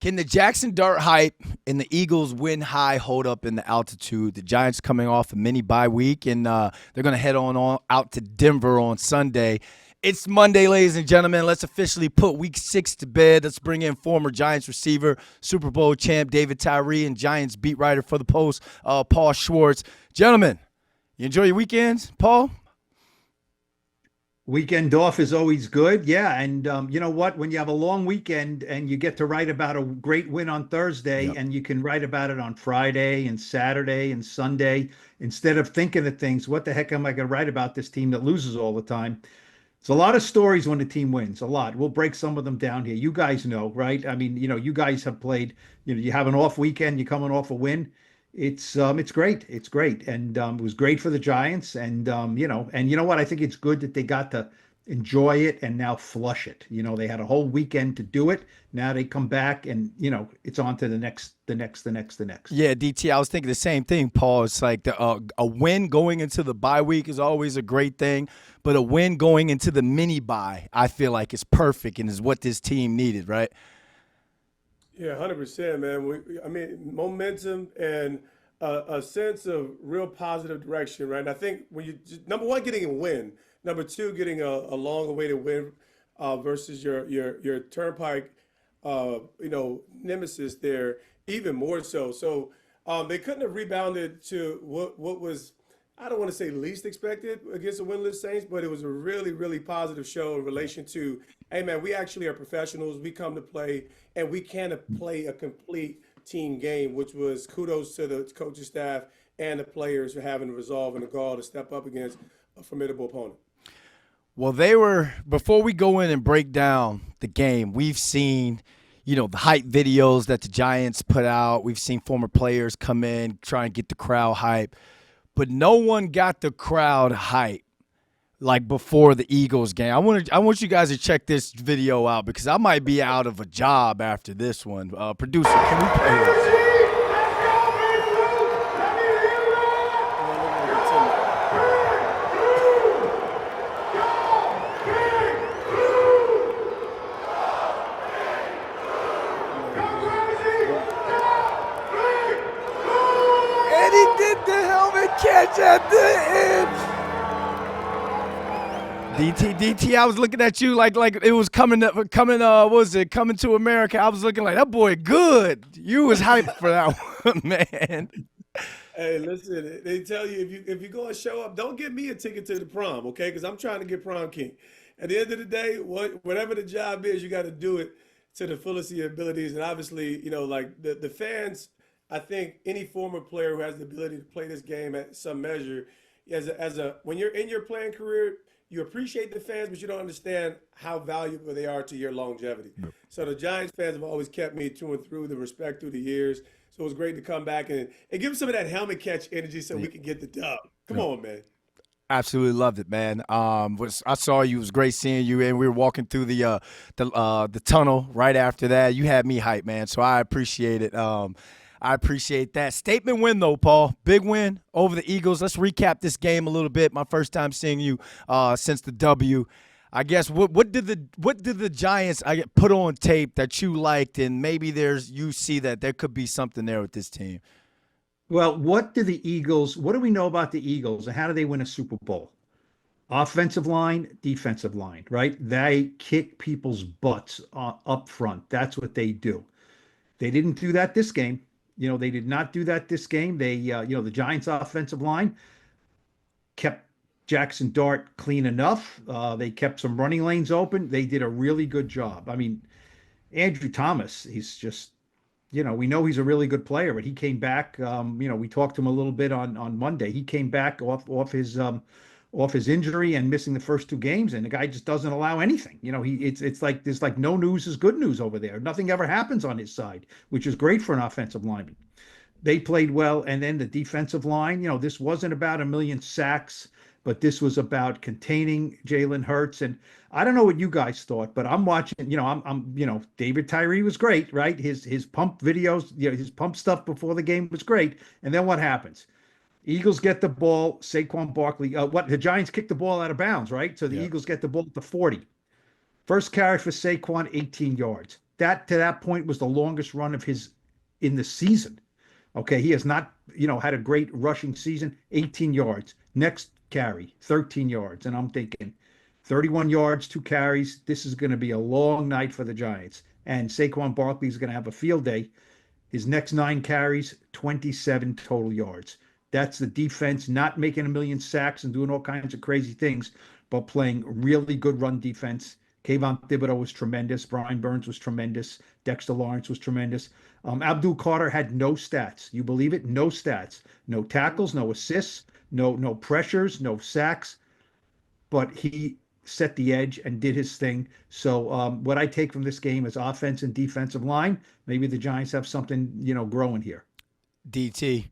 Can the Jaxson Dart hype and the Eagles win high hold up in the altitude? The Giants coming off a mini bye week, and they're going to head on out to Denver on Sunday. It's Monday, ladies and gentlemen. Let's officially put Week 6 to bed. Let's bring in former Giants receiver, Super Bowl champ David Tyree, and Giants beat writer for the Post, Paul Schwartz. Gentlemen, you enjoy your weekends, Paul? Weekend off is always good. Yeah. And you know what? When you have a long weekend and you get to write about a great win on Thursday, Yep. and you can write about it on Friday and Saturday and Sunday, instead of thinking of things, what the heck am I going to write about this team that loses all the time? It's a lot of stories when the team wins, a lot. We'll break some of them down here. You guys know, right? I mean, you guys have played, you have an off weekend, you're coming off a win. It's great. It's great. And it was great for the Giants. And you know what? I think it's good that they got to enjoy it and now flush it. They had a whole weekend to do it. Now they come back and, it's on to the next, the next, the next, the next. Yeah, DT, I was thinking the same thing, Paul. It's like a win going into the bye week is always a great thing, but a win going into the mini bye, I feel like is perfect and is what this team needed, right? Yeah, 100%, man. I mean, momentum and a sense of real positive direction, right? And I think when number one, getting a win, number two, getting a long-awaited win versus your turnpike, nemesis there, even more so. So they couldn't have rebounded to what was, I don't want to say least expected against the winless Saints, but it was a really, really positive show in relation to, hey, man, we actually are professionals. We come to play, and we can play a complete team game, which was kudos to the coaching staff and the players for having the resolve and the gall to step up against a formidable opponent. Well, before we go in and break down the game, we've seen, the hype videos that the Giants put out. We've seen former players come in, try and get the crowd hype. But no one got the crowd hype like before the Eagles game. I want you guys to check this video out because I might be out of a job after this one. Producer, can we play this? And he did the helmet catch at the end. DT, I was looking at you like it was coming to America. I was looking like that boy good. You was hyped for that one, man. Hey, listen, they tell you if you go and show up, don't give me a ticket to the prom, okay? Because I'm trying to get prom king. At the end of the day, whatever the job is, you got to do it to the fullest of your abilities. And obviously, like the fans, I think any former player who has the ability to play this game at some measure, when you're in your playing career, you appreciate the fans, but you don't understand how valuable they are to your longevity. Yep. So the Giants fans have always kept me through and through, the respect through the years. So it was great to come back and give them some of that helmet catch energy so we can get the dub. Come on, man. Absolutely loved it, man. I saw you. It was great seeing you, and we were walking through the tunnel right after that. You had me hyped, man. So I appreciate it. I appreciate that. Statement win, though, Paul. Big win over the Eagles. Let's recap this game a little bit. My first time seeing you since the W. I guess what did the Giants put on tape that you liked, and maybe you see that there could be something there with this team? Well, what do we know about the Eagles and how do they win a Super Bowl? Offensive line, defensive line, right? They kick people's butts up front. That's what they do. They didn't do that this game. They did not do that this game. The Giants' offensive line kept Jaxson Dart clean enough. They kept some running lanes open. They did a really good job. I mean, Andrew Thomas, he's just, we know he's a really good player, but he came back. We talked to him a little bit on Monday. He came back off his injury and missing the first two games, and the guy just doesn't allow anything. It's like there's like no news is good news over there. Nothing ever happens on his side, which is great for an offensive lineman. They played well, and then the defensive line. This wasn't about a million sacks, but this was about containing Jalen Hurts. And I don't know what you guys thought, but I'm watching. David Tyree was great, right? His pump videos, his pump stuff before the game was great. And then what happens? Eagles get the ball. Saquon Barkley. The Giants kick the ball out of bounds, right? So the Eagles get the ball at the 40. First carry for Saquon, 18 yards. That to that point was the longest run of his in the season. Okay, he has not, had a great rushing season, 18 yards. Next carry, 13 yards. And I'm thinking 31 yards, 2 carries. This is going to be a long night for the Giants. And Saquon Barkley is going to have a field day. His next 9 carries, 27 total yards. That's the defense not making a million sacks and doing all kinds of crazy things, but playing really good run defense. Kayvon Thibodeau was tremendous. Brian Burns was tremendous. Dexter Lawrence was tremendous. Abdul Carter had no stats. You believe it? No stats. No tackles, no assists, no pressures, no sacks. But he set the edge and did his thing. So what I take from this game is offense and defensive line. Maybe the Giants have something, growing here. DT.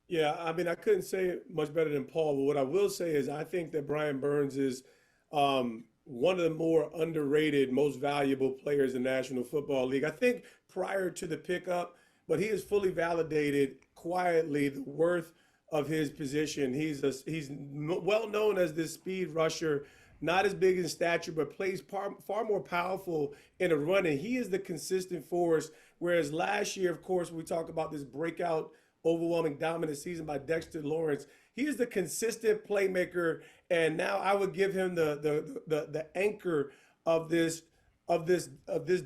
Yeah, I mean, I couldn't say it much better than Paul, but what I will say is I think that Brian Burns is one of the more underrated, most valuable players in the National Football League. I think prior to the pickup, but he has fully validated quietly the worth of his position. He's well known as this speed rusher, not as big in stature, but plays far more powerful in a run. And he is the consistent force. Whereas last year, of course, we talk about this breakout, overwhelming, dominant season by Dexter Lawrence. He is the consistent playmaker, and now I would give him the anchor of this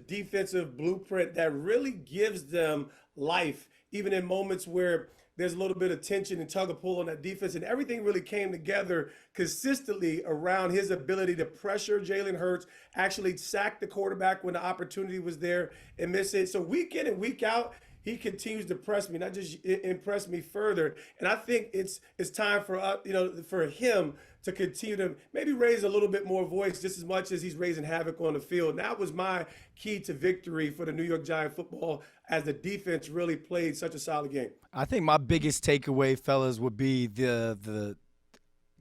defensive blueprint that really gives them life, even in moments where there's a little bit of tension and tug of pull on that defense, and everything really came together consistently around his ability to pressure Jalen Hurts, actually sack the quarterback when the opportunity was there and miss it. So week in and week out, he continues to impress me, not just impress me further. And I think it's time for for him to continue to maybe raise a little bit more voice, just as much as he's raising havoc on the field. And that was my key to victory for the New York Giant football, as the defense really played such a solid game. I think my biggest takeaway, fellas, would be the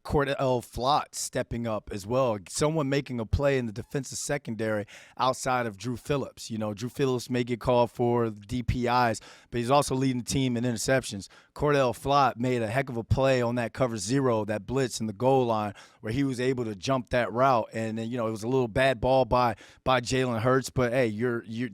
Cordell Flott stepping up as well. Someone making a play in the defensive secondary outside of Drew Phillips. Drew Phillips may get called for DPIs, but he's also leading the team in interceptions. Cordell Flott made a heck of a play on that cover zero, that blitz in the goal line, where he was able to jump that route. And then, it was a little bad ball by Jalen Hurts, but hey,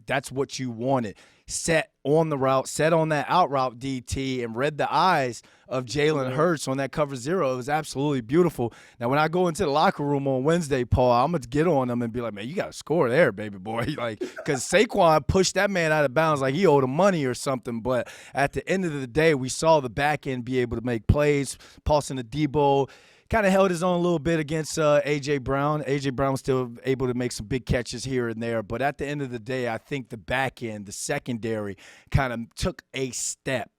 that's what you wanted. Set on the route, set on that out route, DT, and read the eyes of Jalen Hurts on that cover zero. It was absolutely beautiful. Now, when I go into the locker room on Wednesday, Paul, I'm going to get on them and be like, man, you got to score there, baby boy. Because Saquon pushed that man out of bounds like he owed him money or something. But at the end of the day, we saw the back end be able to make plays. Paulson Adebo kind of held his own a little bit against A.J. Brown. A.J. Brown was still able to make some big catches here and there. But at the end of the day, I think the back end, the secondary, kind of took a step.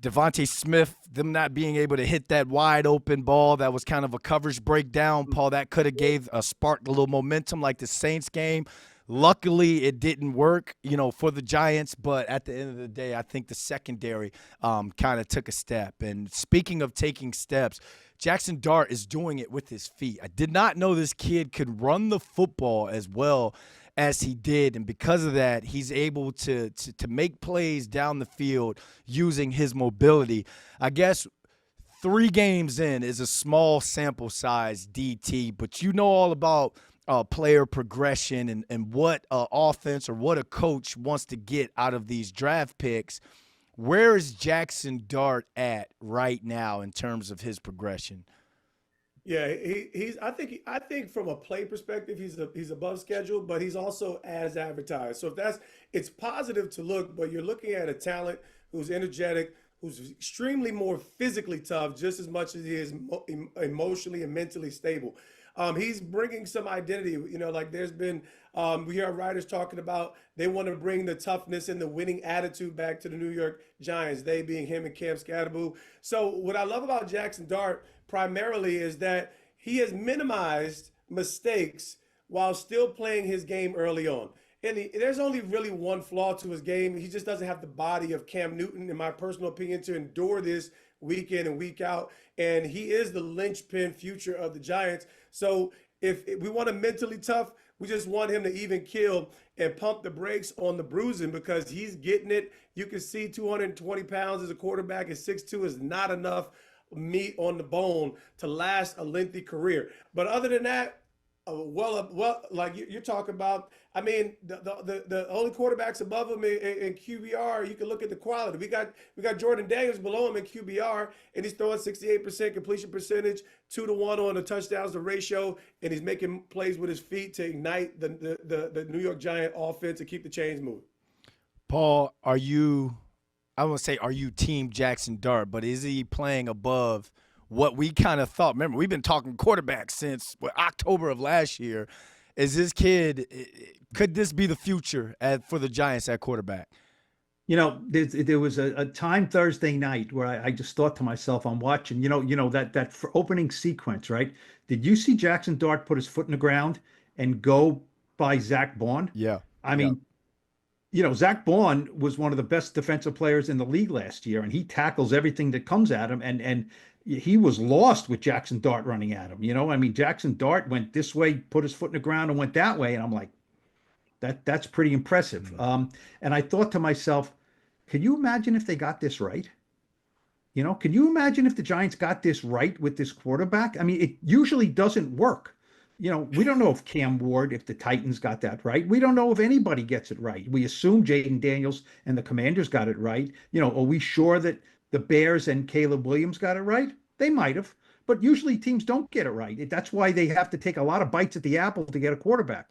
Devontae Smith, them not being able to hit that wide open ball, that was kind of a coverage breakdown, Paul, that could have gave a spark, a little momentum like the Saints game. Luckily, it didn't work, for the Giants. But at the end of the day, I think the secondary kind of took a step. And speaking of taking steps, Jaxson Dart is doing it with his feet. I did not know this kid could run the football as well as he did, and because of that, he's able to make plays down the field using his mobility. I guess 3 games in is a small sample size, DT, but you know all about player progression and what offense or what a coach wants to get out of these draft picks. Where is Jaxson Dart at right now in terms of his progression? Yeah, he's. I think from a play perspective, he's above schedule, but he's also as advertised. So it's positive to look, but you're looking at a talent who's energetic, who's extremely more physically tough, just as much as he is emotionally and mentally stable. He's bringing some identity. Like there's been, we hear writers talking about they want to bring the toughness and the winning attitude back to the New York Giants, they being him and Cam Scatterboo. So what I love about Jaxson Dart primarily is that he has minimized mistakes while still playing his game early on. And there's only really one flaw to his game. He just doesn't have the body of Cam Newton, in my personal opinion, to endure this week in and week out. And he is the linchpin future of the Giants. So if we want him mentally tough, we just want him to even kill and pump the brakes on the bruising, because he's getting it. You can see 220 pounds as a quarterback at 6'2" is not enough meat on the bone to last a lengthy career. But other than that, well, like you're talking about. I mean, the only quarterbacks above him in QBR. You can look at the quality. We got Jordan Daniels below him in QBR, and he's throwing 68% completion percentage, 2-to-1 on the touchdowns to ratio, and he's making plays with his feet to ignite the New York Giant offense and keep the chains moving. Paul, are you team Jaxson Dart, but is he playing above what we kind of thought? Remember, we've been talking quarterbacks since October of last year. Is this kid, could this be the future for the Giants at quarterback? There was a time Thursday night where I just thought to myself, I'm watching, that for opening sequence, right? Did you see Jaxson Dart put his foot in the ground and go by Zach Baun? Yeah. I mean, Zach Baun was one of the best defensive players in the league last year, and he tackles everything that comes at him. And he was lost with Jaxson Dart running at him. I mean, Jaxson Dart went this way, put his foot in the ground, and went that way. And I'm like, that's pretty impressive. And I thought to myself, can you imagine if they got this right? Can you imagine if the Giants got this right with this quarterback? I mean, it usually doesn't work. We don't know if if the Titans got that right. We don't know if anybody gets it right. We assume Jaden Daniels and the Commanders got it right. Are we sure that the Bears and Caleb Williams got it right? They might have, but usually teams don't get it right. That's why they have to take a lot of bites at the apple to get a quarterback.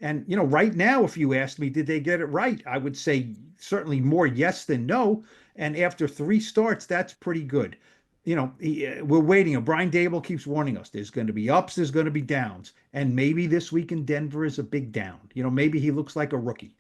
And, right now, if you asked me, did they get it right? I would say certainly more yes than no. And after 3 starts, that's pretty good. We're waiting. Brian Dable keeps warning us. There's going to be ups, there's going to be downs. And maybe this week in Denver is a big down. Maybe he looks like a rookie.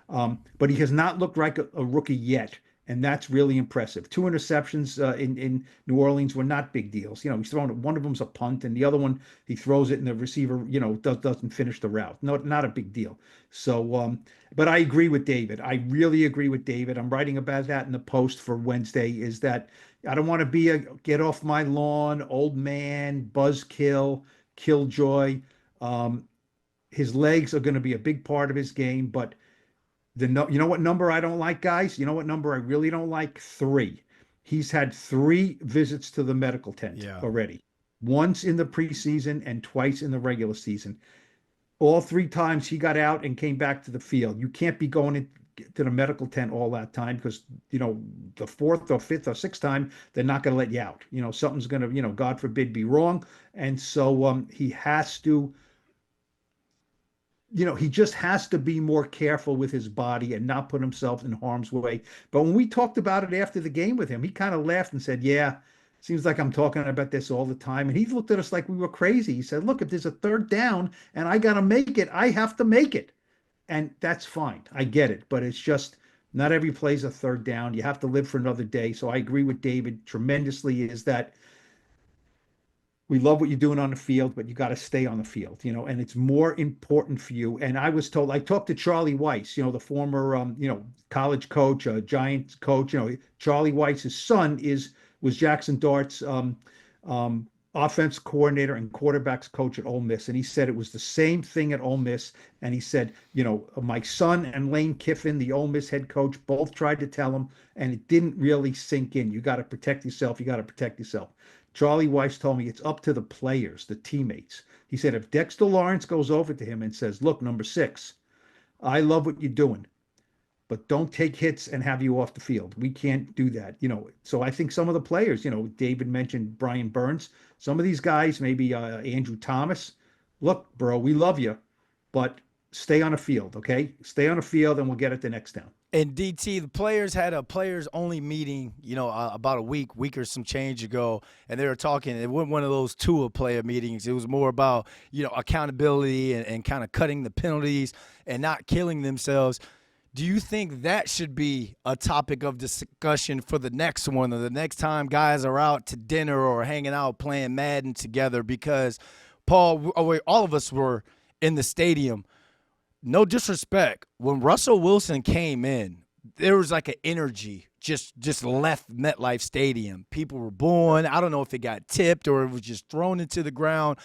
But he has not looked like a rookie yet. And that's really impressive. 2 interceptions in New Orleans were not big deals. He's thrown one of them's a punt, and the other one he throws it, and the receiver, doesn't finish the route. No, not a big deal. So, but I agree with David. I really agree with David. I'm writing about that in the post for Wednesday. Is that I don't want to be a get off my lawn, old man, buzzkill, killjoy. His legs are going to be a big part of his game, but. You know what number I don't like, guys? You know what number I really don't like? 3. He's had 3 visits to the medical tent already. Once in the preseason and twice in the regular season. All 3 times he got out and came back to the field. You can't be going to the medical tent all that time because, the 4th or 5th or 6th time, they're not going to let you out. Something's going to, God forbid, be wrong. And so he has to he just has to be more careful with his body and not put himself in harm's way. But when we talked about it after the game with him, he kind of laughed and said, yeah, seems like I'm talking about this all the time. And he looked at us like we were crazy. He said, look, if there's a 3rd down and I got to make it, I have to make it. And that's fine. I get it. But it's just not every play's a 3rd down. You have to live for another day. So I agree with David tremendously is that we love what you're doing on the field, but you got to stay on the field, and it's more important for you. And I was told, I talked to Charlie Weiss, the former, college coach, Giants coach, Charlie Weiss's son was Jaxson Dart's offense coordinator and quarterbacks coach at Ole Miss. And he said it was the same thing at Ole Miss. And he said, my son and Lane Kiffin, the Ole Miss head coach, both tried to tell him, and it didn't really sink in. You got to protect yourself. You got to protect yourself. Charlie Weiss told me it's up to the players, the teammates. He said if Dexter Lawrence goes over to him and says, look, number 6, I love what you're doing, but don't take hits and have you off the field. We can't do that. So I think some of the players, David mentioned Brian Burns, some of these guys, maybe Andrew Thomas, look, bro, we love you, but stay on the field, okay? Stay on the field and we'll get it the next down. And DT, the players had a players-only meeting, about a week or some change ago, and they were talking. It wasn't one of those player meetings. It was more about, accountability and kind of cutting the penalties and not killing themselves. Do you think that should be a topic of discussion for the next one or the next time guys are out to dinner or hanging out playing Madden together? Because, Paul, all of us were in the stadium. No disrespect. When Russell Wilson came in, there was like an energy just left MetLife Stadium. People were booing. I don't know if it got tipped or it was just thrown into the ground.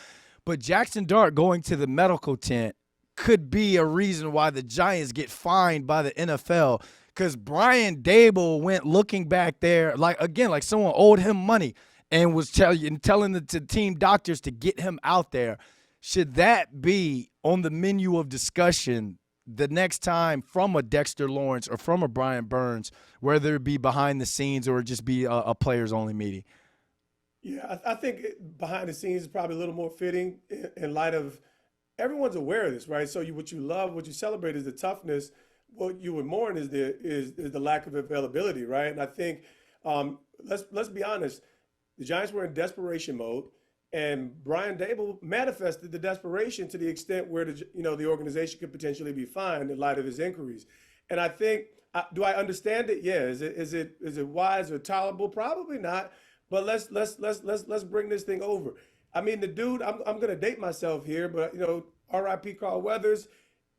But Jaxson Dart going to the medical tent could be a reason why the Giants get fined by the NFL. Because Brian Dable went looking back there, like someone owed him money and was telling the team doctors to get him out there. Should that be on the menu of discussion the next time from a Dexter Lawrence or from a Brian Burns, whether it be behind the scenes or just be a players only meeting? Yeah, I think behind the scenes is probably a little more fitting in light of everyone's aware of this, right? So what you love, what you celebrate is the toughness. What you would mourn is the lack of availability, right? And I think let's be honest, the Giants were in desperation mode, and Brian Dable manifested the desperation to the extent where the organization could potentially be fined in light of his inquiries. And I think, do I understand it? Yeah. Is it wise or tolerable? Probably not. But let's bring this thing over. I mean, the dude. I'm gonna date myself here, but R.I.P. Carl Weathers.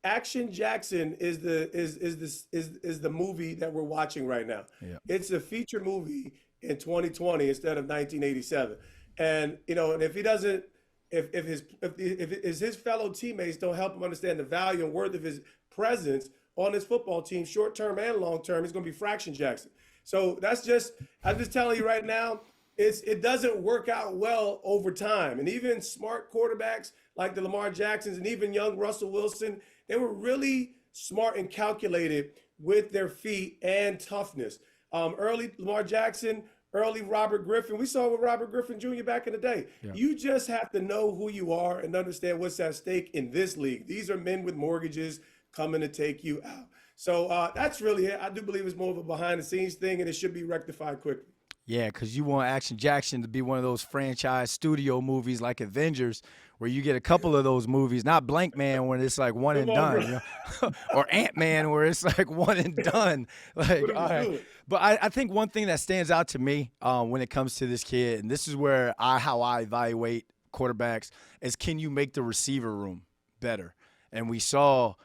Action Jackson is the movie that we're watching right now. Yeah. It's a feature movie in 2020 instead of 1987. And and if he doesn't, if his fellow teammates don't help him understand the value and worth of his presence on this football team, short term and long term, he's going to be Fraction Jackson. So I'm just telling you right now, it doesn't work out well over time. And even smart quarterbacks like the Lamar Jacksons and even young Russell Wilson, they were really smart and calculated with their feet and toughness. Early Lamar Jackson, early Robert Griffin. We saw with Robert Griffin Jr. back in the day. Yeah. You just have to know who you are and understand what's at stake in this league. These are men with mortgages coming to take you out. So that's really it. I do believe it's more of a behind-the-scenes thing, and it should be rectified quickly. Yeah, because you want Action Jackson to be one of those franchise studio movies like Avengers, where you get a couple of those movies, not Blank Man where it's like one and done, or Ant-Man where it's like one and done. Like, all right. But I think one thing that stands out to me when it comes to this kid, and this is where how I evaluate quarterbacks, is can you make the receiver room better? And we saw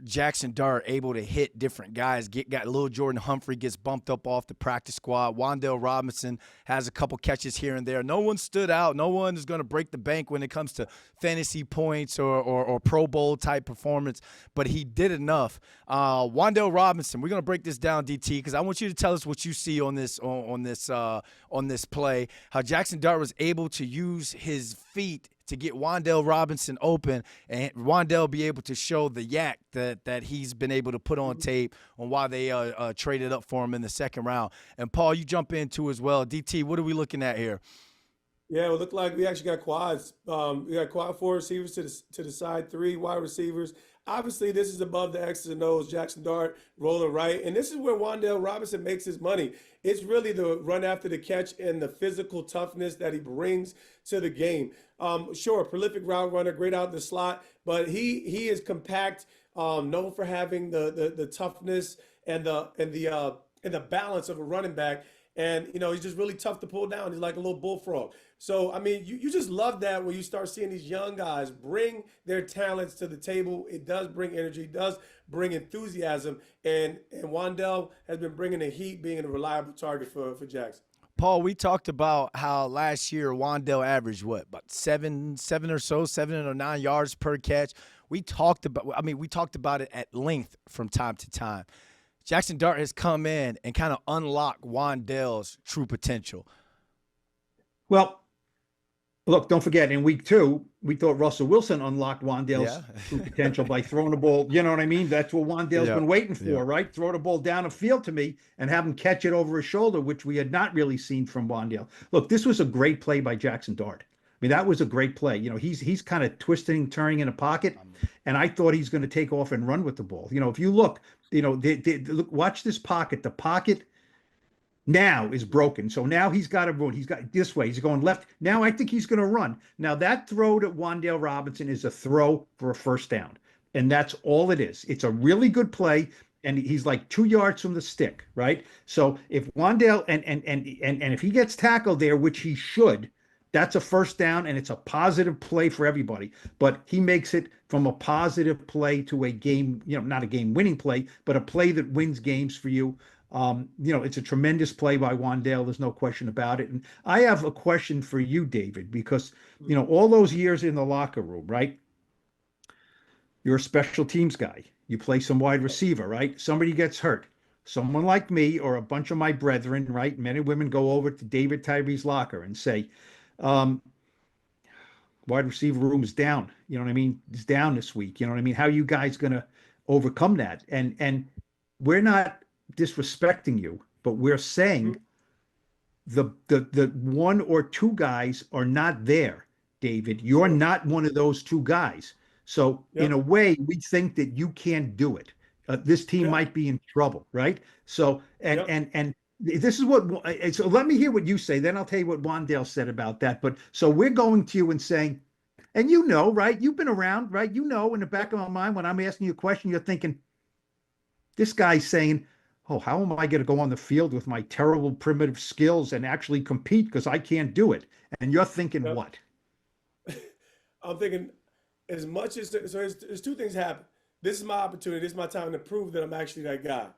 Jaxson Dart able to hit different guys. Got lil'Jordan Humphrey gets bumped up off the practice squad. Wan'Dale Robinson has a couple catches here and there. No one stood out. No one is going to break the bank when it comes to fantasy points or Pro Bowl type performance, but he did enough. Wan'Dale Robinson, we're going to break this down, DT, because I want you to tell us what you see on this play. How Jaxson Dart was able to use his feet to get Wan'Dale Robinson open, and Wan'Dale be able to show the yak that he's been able to put on tape on why they traded up for him in the second round. And Paul, you jump into as well. DT, what are we looking at here? Yeah, it looked like we actually got quads. We got quad 4 receivers to the side, 3 wide receivers. Obviously, this is above the X's and O's. Jaxson Dart rolling right, and this is where Wan'Dale Robinson makes his money. It's really the run after the catch and the physical toughness that he brings to the game. Sure, prolific route runner, great out the slot, but he is compact, known for having the toughness and the balance of a running back. And, he's just really tough to pull down. He's like a little bullfrog. So, I mean, you just love that when you start seeing these young guys bring their talents to the table. It does bring energy, does bring enthusiasm. And Wan'Dale has been bringing the heat, being a reliable target for Jackson. Paul, we talked about how last year Wan'Dale averaged about 7 or 9 yards per catch. We talked about it at length from time to time. Jaxson Dart has come in and kind of unlocked Wan'Dale's true potential. Well, look, don't forget, in week 2, we thought Russell Wilson unlocked Wan'Dale's true potential by throwing the ball. You know what I mean? That's what Wan'Dale's been waiting for, right? Throw the ball down the field to me and have him catch it over his shoulder, which we had not really seen from Wan'Dale. Look, this was a great play by Jaxson Dart. I mean, that was a great play. He's kind of twisting, turning in a pocket, and I thought he's going to take off and run with the ball. If you look, look, watch this pocket. The pocket now is broken. So now he's got to run. He's got this way. He's going left. Now I think he's going to run. Now that throw to Wan'Dale Robinson is a throw for a first down. And that's all it is. It's a really good play. And he's like 2 yards from the stick, right? So if Wan'Dale and if he gets tackled there, which he should, that's a first down, and it's a positive play for everybody. But he makes it from a positive play to a game, not a game-winning play, but a play that wins games for you. It's a tremendous play by Wan'Dale. There's no question about it. And I have a question for you, David, because, all those years in the locker room, right? You're a special teams guy. You play some wide receiver, right? Somebody gets hurt. Someone like me or a bunch of my brethren, right? Men and women go over to David Tyree's locker and say, Wide receiver room is down. You know what I mean? It's down this week. You know what I mean? How are you guys going to overcome that? And we're not disrespecting you, but we're saying Mhm. the one or two guys are not there, David. You're Sure. not one of those two guys. So in a Yep. way, we think that you can't do it. This team Yep. might be in trouble, right? So Yep. and this is what. So let me hear what you say. Then I'll tell you what Wan'Dale said about that. But so we're going to you and saying, and you know, right? You've been around, right? You know, in the back of my mind, when I'm asking you a question, you're thinking, this guy's saying, oh, how am I going to go on the field with my terrible primitive skills and actually compete because I can't do it? And you're thinking Yep. what? I'm thinking as much as so there's two things happen. This is my opportunity. This is my time to prove that I'm actually that guy.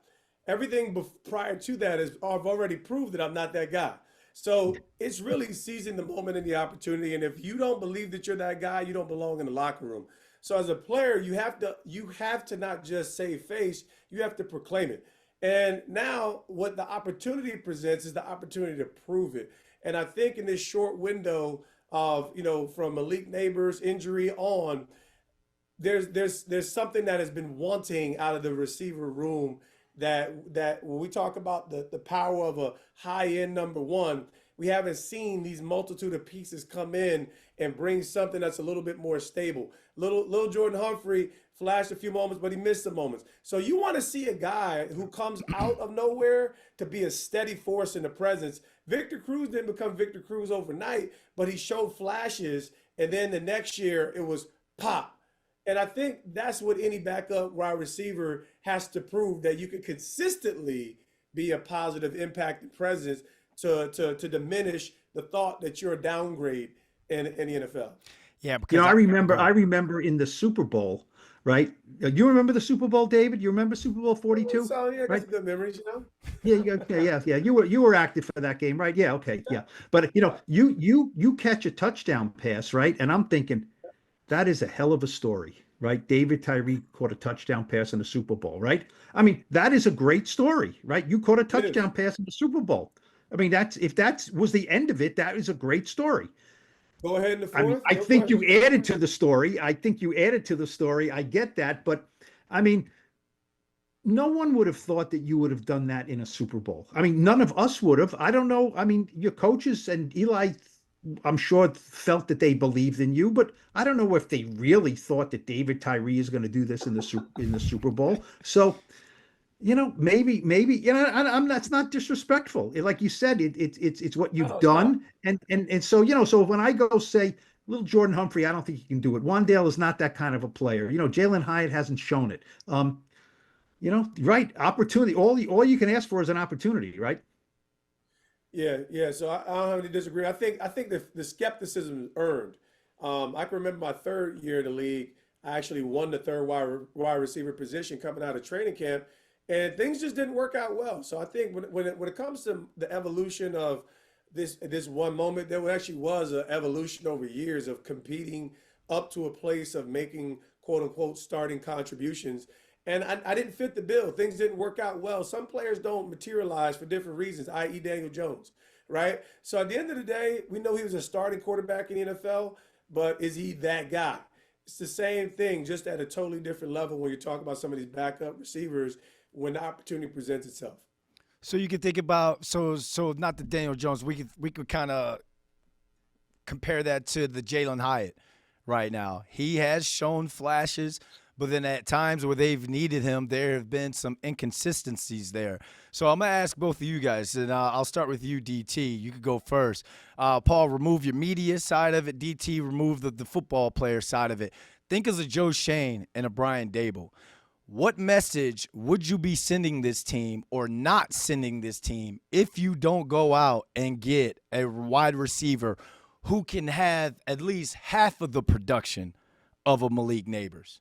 Everything prior to that is I've already proved that I'm not that guy. So it's really seizing the moment and the opportunity. And if you don't believe that you're that guy, you don't belong in the locker room. So as a player, you have to not just save face, you have to proclaim it. And now what the opportunity presents is the opportunity to prove it. And I think in this short window of, from Malik Nabers' injury on, there's something that has been wanting out of the receiver room that when we talk about the power of a high end number one, we haven't seen these multitude of pieces come in and bring something that's a little bit more stable. Lil'Jordan Humphrey flashed a few moments, but he missed some moments. So you want to see a guy who comes out of nowhere to be a steady force in the presence. Victor Cruz didn't become Victor Cruz overnight, but he showed flashes, and then the next year it was pop. And I think that's what any backup wide receiver has to prove, that you can consistently be a positive impact and presence to diminish the thought that you're a downgrade in the NFL. Yeah, You know, because I go remember, I ahead. remember in the Super Bowl, right? You remember the Super Bowl, David? You remember Super Bowl 42, So yeah, I got right? some good memories. Yeah, yeah. You were active for that game, right? Yeah, okay, Yeah, yeah. But yeah. you catch a touchdown pass, right? And I'm thinking, that is a hell of a story, right? David Tyree caught a touchdown pass in the Super Bowl, right? I mean, that is a great story, right? You caught a It is. touchdown pass in the Super Bowl. I mean, that's if that was the end of it, that is a great story. Go ahead in the I mean, fourth, I no think you question. added to the story. I think you added to the story. I get that, but I mean, no one would have thought that you would have done that in a Super Bowl. I mean, none of us would have. I don't know. I mean, your coaches and Eli, I'm sure felt that they believed in you, but I don't know if they really thought that David Tyree is going to do this in the Super Bowl. So, maybe, I'm that's not disrespectful. Like you said, it's what you've No, it's not. done, and so so when I go say, little Jordan Humphrey, I don't think he can do it. Wan'Dale is not that kind of a player. Jalen Hyatt hasn't shown it. Right? Opportunity. All you can ask for is an opportunity, right? Yeah, yeah. So I don't have any disagree. I think the skepticism is earned. I can remember my third year in the league. I actually won the third wide receiver position coming out of training camp, and things just didn't work out well. So I think when it comes to the evolution of this one moment, there actually was an evolution over years of competing up to a place of making quote unquote starting contributions. And I didn't fit the bill. Things didn't work out well. Some players don't materialize for different reasons, i.e., Daniel Jones, right? So at the end of the day, we know he was a starting quarterback in the NFL, but is he that guy? It's the same thing, just at a totally different level when you're talking about some of these backup receivers when the opportunity presents itself. So you could think about so not the Daniel Jones. We could kind of compare that to the Jalen Hyatt right now. He has shown flashes, but then at times where they've needed him, there have been some inconsistencies there. So I'm gonna ask both of you guys, and I'll start with you, DT. You could go first. Paul, remove your media side of it. DT, remove the football player side of it. Think as a Joe Shane and a Brian Dable. What message would you be sending this team or not sending this team if you don't go out and get a wide receiver who can have at least half of the production of a Malik Nabers?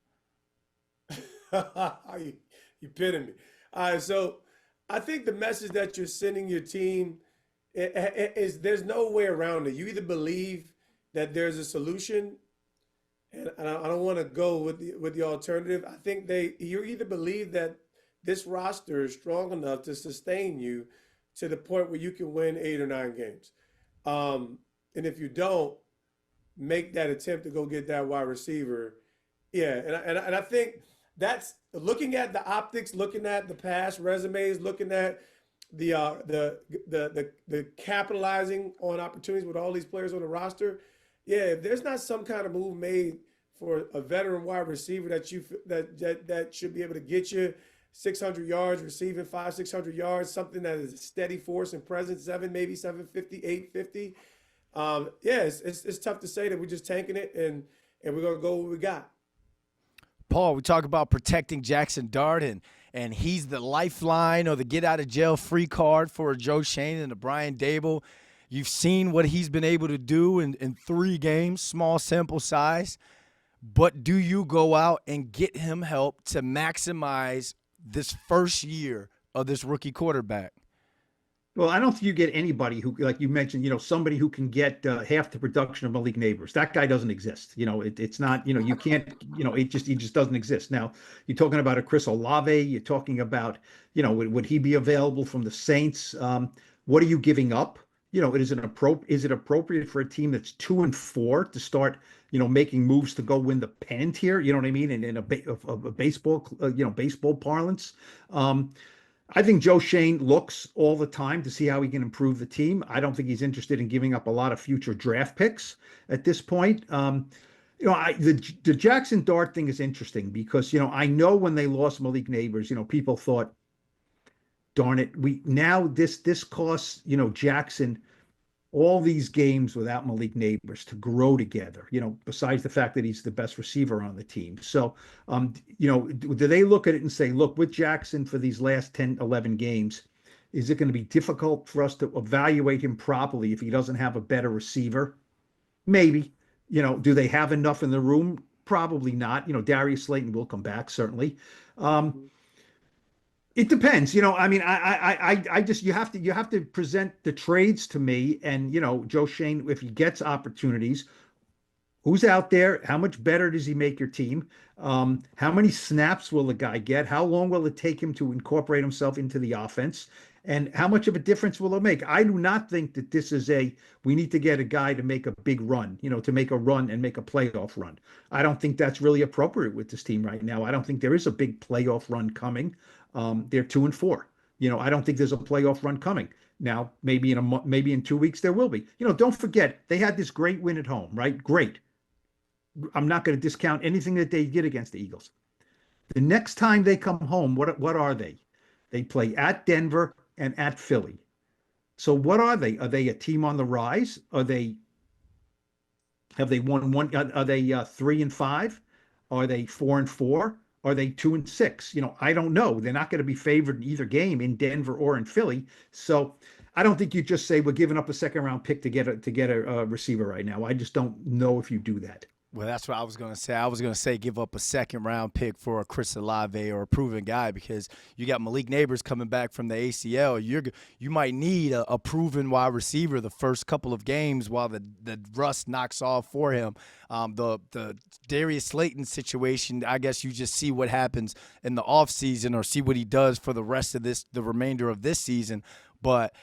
you, you pitted me. All right, so I think the message that you're sending your team is there's no way around it. You either believe that there's a solution, and I don't want to go with the alternative. I think you either believe that this roster is strong enough to sustain you to the point where you can win 8 or 9 games, and if you don't, make that attempt to go get that wide receiver. Yeah, and I think that's looking at the optics, looking at the past resumes, looking at the capitalizing on opportunities with all these players on the roster. Yeah, if there's not some kind of move made for a veteran wide receiver that should be able to get you 600 yards, receiving 600 yards, something that is a steady force and presence, maybe 750, 850. Yeah, it's tough to say that we're just tanking it and we're gonna go what we got. Paul, we talk about protecting Jaxson Dart, and he's the lifeline or the get out of jail free card for a Joe Schoen and a Brian Dable. You've seen what he's been able to do in 3 games, small sample size. But do you go out and get him help to maximize this first year of this rookie quarterback? Well, I don't think you get anybody who, like you mentioned, somebody who can get half the production of Malik Nabers. That guy doesn't exist. It's not, you can't, he just doesn't exist. Now, you're talking about a Chris Olave. You're talking about, would he be available from the Saints? What are you giving up? Is it appropriate for a team that's 2-4 to start, making moves to go win the pennant here? You know what I mean? In a baseball, baseball parlance. I think Joe Schoen looks all the time to see how he can improve the team. I don't think he's interested in giving up a lot of future draft picks at this point. The Jaxson Dart thing is interesting because, I know when they lost Malik Nabers, people thought, darn it, this costs, Jaxson all these games without Malik Nabers to grow together, besides the fact that he's the best receiver on the team. So, do they look at it and say, look, with Jaxson for these last 10, 11 games, is it going to be difficult for us to evaluate him properly if he doesn't have a better receiver? Maybe. Do they have enough in the room? Probably not. Darius Slayton will come back, certainly. It depends, I just you have to present the trades to me, and Joe Schoen, if he gets opportunities, who's out there? How much better does he make your team? How many snaps will the guy get? How long will it take him to incorporate himself into the offense? And how much of a difference will it make? I do not think that this is we need to get a guy to make a big run, to make a run and make a playoff run. I don't think that's really appropriate with this team right now. I don't think there is a big playoff run coming. They're 2-4. I don't think there's a playoff run coming. Now, maybe in 2 weeks there will be. Don't forget they had this great win at home, right? Great. I'm not going to discount anything that they did against the Eagles. The next time they come home, what are they? They play at Denver and at Philly. So what are they? Are they a team on the rise? Have they won one? Are they 3-5? Are they 4-4? Are they 2-6? I don't know. They're not going to be favored in either game in Denver or in Philly. So I don't think you just say we're giving up a second round pick to get a receiver right now. I just don't know if you do that. Well, that's what I was going to say. I was going to say give up a second-round pick for a Chris Olave or a proven guy because you got Malik Nabers coming back from the ACL. You might need a proven wide receiver the first couple of games while the rust knocks off for him. The Darius Slayton situation, I guess you just see what happens in the offseason or see what he does for the rest of the remainder of this season. But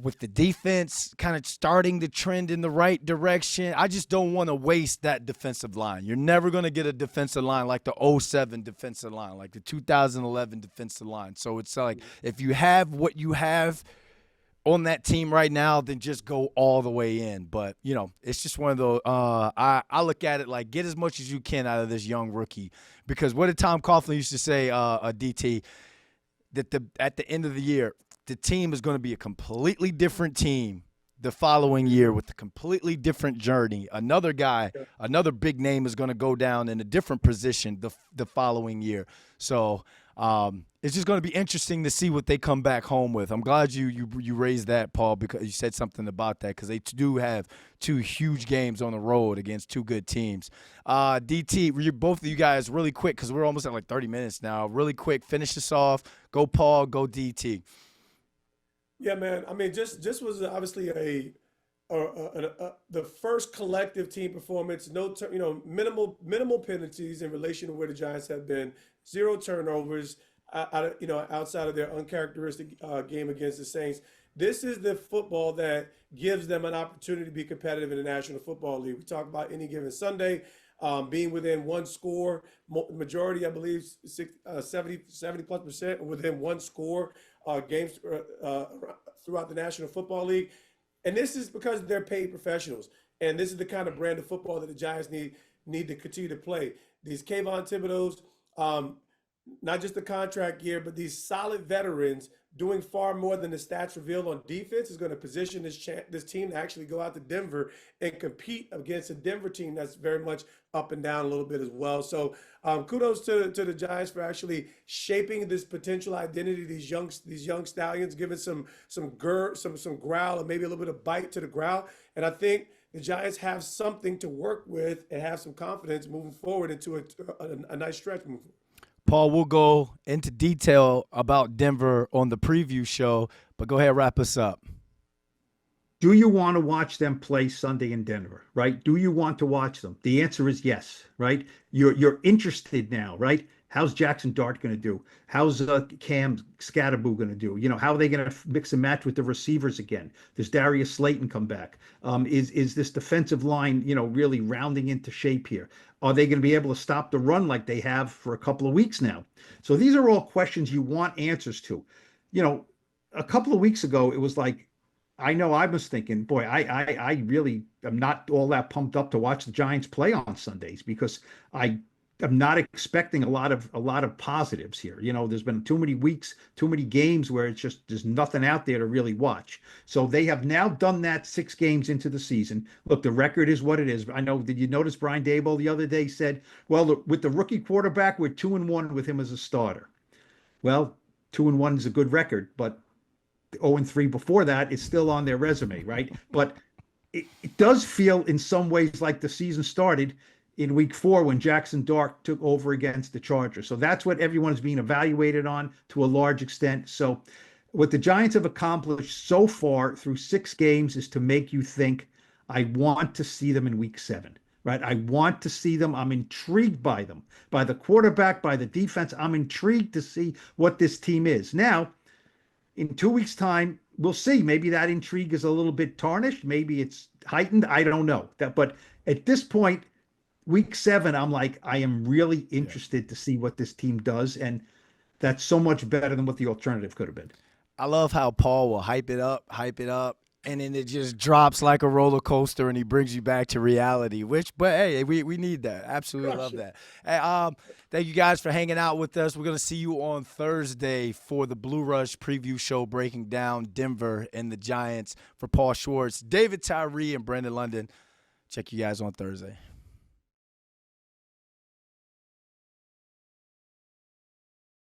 with the defense kind of starting to trend in the right direction, I just don't want to waste that defensive line. You're never going to get a defensive line like the 2007 defensive line, like the 2011 defensive line. So it's like if you have what you have on that team right now, then just go all the way in. But, it's just one of those I look at it like get as much as you can out of this young rookie. Because what did Tom Coughlin used to say, DT, that at the end of the year, the team is going to be a completely different team the following year with a completely different journey. Another guy, another big name is going to go down in a different position the following year. So it's just going to be interesting to see what they come back home with. I'm glad you raised that, Paul, because you said something about that because they do have 2 huge games on the road against 2 good teams. DT, both of you guys really quick because we're almost at like 30 minutes now. Really quick, finish this off. Go Paul, go DT. Yeah, man. I mean, just was obviously the first collective team performance. No, minimal penalties in relation to where the Giants have been. 0 turnovers outside of their uncharacteristic game against the Saints. This is the football that gives them an opportunity to be competitive in the National Football League. We talk about any given Sunday being within one score. Majority, I believe, 70 plus percent within one score games throughout the National Football League. And this is because they're paid professionals. And this is the kind of brand of football that the Giants need to continue to play. These Kayvon Thibodeau's, not just the contract year, but these solid veterans doing far more than the stats reveal on defense is going to position this team to actually go out to Denver and compete against a Denver team that's very much up and down a little bit as well. So kudos to the Giants for actually shaping this potential identity, these young stallions, giving some growl and maybe a little bit of bite to the growl. And I think the Giants have something to work with and have some confidence moving forward into a nice stretch moving forward. Paul, we'll go into detail about Denver on the preview show, but go ahead, wrap us up. Do you want to watch them play Sunday in Denver, right? Do you want to watch them? The answer is yes, right? You're interested now, right? How's Jaxson Dart going to do? How's Cam Scatterboo going to do? You know, how are they going to mix and match with the receivers again? Does Darius Slayton come back? Is this defensive line, you know, really rounding into shape here? Are they going to be able to stop the run like they have for a couple of weeks now? So these are all questions you want answers to. You know, a couple of weeks ago, it was like, I know I was thinking, boy, I really am not all that pumped up to watch the Giants play on Sundays because I'm not expecting a lot of positives here. You know, there's been too many weeks, too many games where it's just there's nothing out there to really watch. So they have now done that 6 games into the season. Look, the record is what it is. I know. Did you notice Brian Daboll the other day said, "Well, with the rookie quarterback, we're 2-1 with him as a starter." Well, 2-1 is a good record, but 0-3 before that is still on their resume, right? But it does feel in some ways like the season started in week 4 when Jaxson Dart took over against the Chargers. So that's what everyone's being evaluated on to a large extent. So what the Giants have accomplished so far through 6 games is to make you think, I want to see them in week 7, right? I want to see them. I'm intrigued by them, by the quarterback, by the defense. I'm intrigued to see what this team is. Now, in 2 weeks' time, we'll see. Maybe that intrigue is a little bit tarnished. Maybe it's heightened. I don't know. But at this point, week 7, I'm like, I am really interested to see what this team does. And that's so much better than what the alternative could have been. I love how Paul will hype it up, and then it just drops like a roller coaster, and he brings you back to reality. But hey, we need that. Absolutely love that. Hey, thank you guys for hanging out with us. We're gonna see you on Thursday for the Blue Rush preview show, breaking down Denver and the Giants. For Paul Schwartz, David Tyree, and Brendan London. Check you guys on Thursday.